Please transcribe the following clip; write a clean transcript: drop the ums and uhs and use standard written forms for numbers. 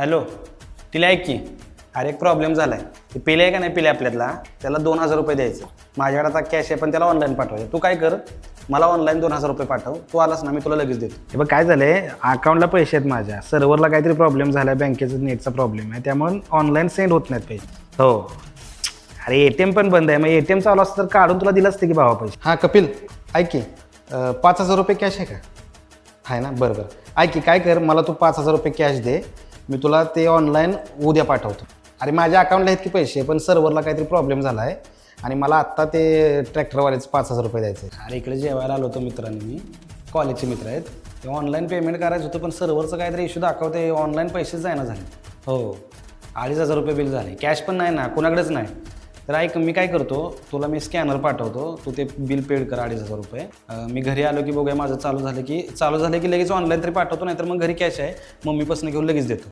Hello, तिला ऐक की. अरे एक प्रॉब्लेम झाला आहे. ते पिले आहे का नाही पिले आपल्यातला, त्याला 2000 रुपये द्यायचं. माझ्याकडे आता कॅश आहे पण त्याला ऑनलाईन पाठवायचं. तू काय कर, मला ऑनलाईन 2000 रुपये पाठव. तू आलास ना मी तुला लगेच देतो. हे बघ काय झालंय, अकाउंटला पैसे आहेत माझ्या, सर्व्हरला काहीतरी प्रॉब्लेम झाला आहे, बँकेचा नेटचा प्रॉब्लेम आहे, त्यामुळे ऑनलाईन सेंड होत नाहीत पैसे. हो. अरे ATM पण बंद आहे, मग ATM चालू असतं तर काढून तुला दिलं असतं की भावा पैसे. हां कपिल, ऐक की 5000 रुपये कॅश आहे का? आहे ना, बरं ऐक की काय कर, मला तू 5000 रुपये कॅश दे, मी तुला ते ऑनलाईन उद्या पाठवतो. अरे माझ्या अकाउंटला आहेत की पैसे, पण सर्व्हरला काहीतरी प्रॉब्लेम झाला आहे आणि मला आत्ता ते ट्रॅक्टरवालेच 5000 रुपये द्यायचे. अरे इकडे जेवायला आलो होतो मित्रांनी, मी कॉलेजचे मित्र आहेत, ते ऑनलाईन पेमेंट करायचं होतं पण सर्व्हरचं काहीतरी इश्यू दाखवते, ऑनलाईन पैसेच जायना झाले. हो, 2500 रुपये बिल झाले, कॅश पण नाही ना, कोणाकडेच नाही. तर ऐक, मी काय करतो, तुला मी स्कॅनर पाठवतो, तू ते बिल पेड कर 2500 रुपये. मी घरी आलो की बघूया माझं चालू झालं की लगेच ऑनलाईन तरी पाठवतो, नाही तर मग घरी कॅश आहे मम्मीपासून घेऊन लगेच देतो.